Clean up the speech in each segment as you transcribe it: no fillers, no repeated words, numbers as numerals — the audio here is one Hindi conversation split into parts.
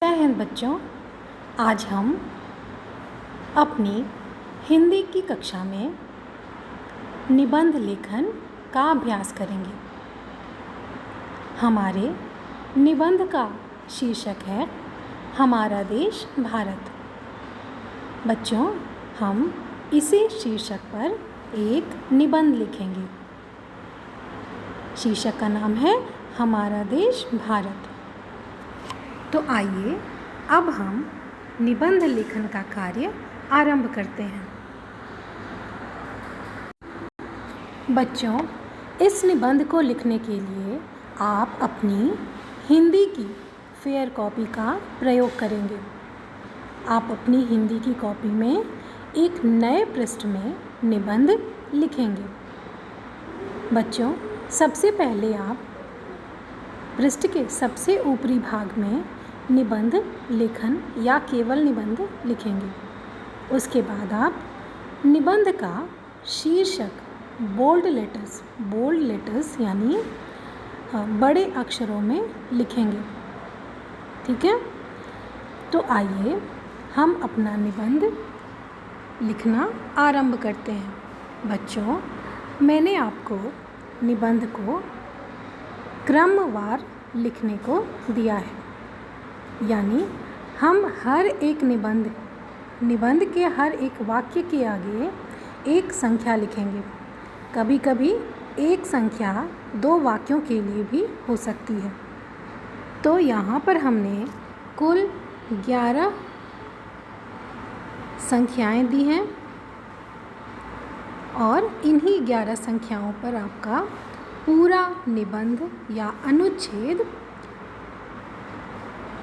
जय हिंद बच्चों। आज हम अपनी हिंदी की कक्षा में निबंध लेखन का अभ्यास करेंगे। हमारे निबंध का शीर्षक है हमारा देश भारत। बच्चों, हम इसी शीर्षक पर एक निबंध लिखेंगे। शीर्षक का नाम है हमारा देश भारत। तो आइए अब हम निबंध लेखन का कार्य आरंभ करते हैं। बच्चों, इस निबंध को लिखने के लिए आप अपनी हिंदी की फेयर कॉपी का प्रयोग करेंगे। आप अपनी हिंदी की कॉपी में एक नए पृष्ठ में निबंध लिखेंगे। बच्चों, सबसे पहले आप पृष्ठ के सबसे ऊपरी भाग में निबंध लेखन या केवल निबंध लिखेंगे। उसके बाद आप निबंध का शीर्षक बोल्ड लेटर्स यानी बड़े अक्षरों में लिखेंगे। ठीक है? तो आइए हम अपना निबंध लिखना आरंभ करते हैं। बच्चों, मैंने आपको निबंध को क्रमवार लिखने को दिया है, यानी हम हर एक निबंध के हर एक वाक्य के आगे एक संख्या लिखेंगे। कभी कभी एक संख्या दो वाक्यों के लिए भी हो सकती है। तो यहाँ पर हमने कुल 11 संख्याएं दी हैं और इन्हीं 11 संख्याओं पर आपका पूरा निबंध या अनुच्छेद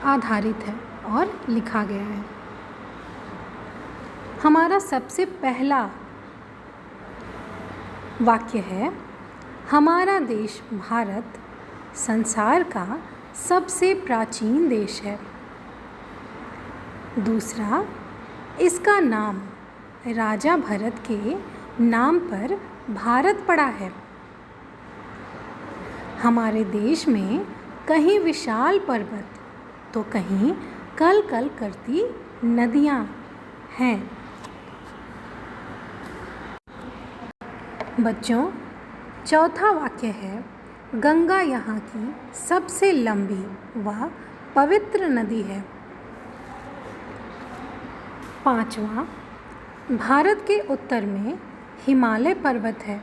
आधारित है और लिखा गया है। हमारा सबसे पहला वाक्य है हमारा देश भारत संसार का सबसे प्राचीन देश है। दूसरा, इसका नाम राजा भरत के नाम पर भारत पड़ा है। हमारे देश में कहीं विशाल पर्वत तो कहीं कल कल करती नदियाँ हैं। बच्चों, चौथा वाक्य है गंगा यहाँ की सबसे लंबी व पवित्र नदी है। पांचवा, भारत के उत्तर में हिमालय पर्वत है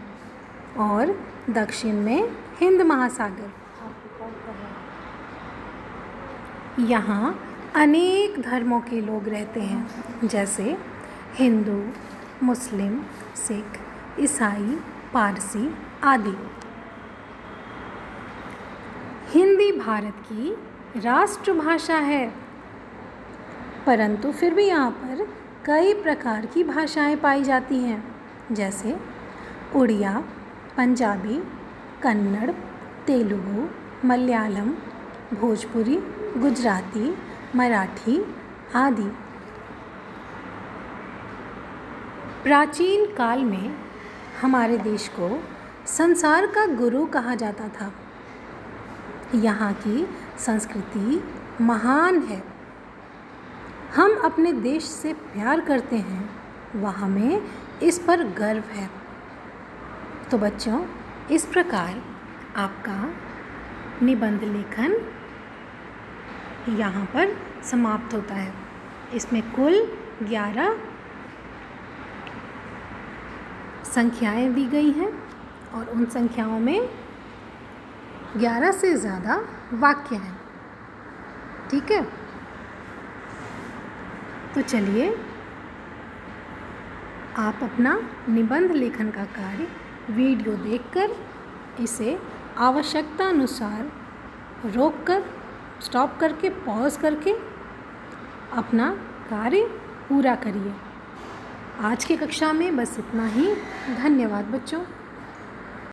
और दक्षिण में हिंद महासागर। यहाँ अनेक धर्मों के लोग रहते हैं, जैसे हिंदू, मुस्लिम, सिख, ईसाई, पारसी आदि। हिंदी भारत की राष्ट्रभाषा है, परंतु फिर भी यहाँ पर कई प्रकार की भाषाएं पाई जाती हैं, जैसे उड़िया, पंजाबी, कन्नड़, तेलुगु, मलयालम, भोजपुरी, गुजराती, मराठी आदि। प्राचीन काल में हमारे देश को संसार का गुरु कहा जाता था। यहाँ की संस्कृति महान है। हम अपने देश से प्यार करते हैं व हमें इस पर गर्व है। तो बच्चों, इस प्रकार आपका निबंध लेखन यहाँ पर समाप्त होता है। इसमें कुल 11 संख्याएं दी गई हैं और उन संख्याओं में 11 से ज़्यादा वाक्य हैं। ठीक है? तो चलिए आप अपना निबंध लेखन का कार्य वीडियो देखकर इसे आवश्यकता अनुसार रोककर, स्टॉप करके, पॉज करके अपना कार्य पूरा करिए। आज की कक्षा में बस इतना ही। धन्यवाद बच्चों।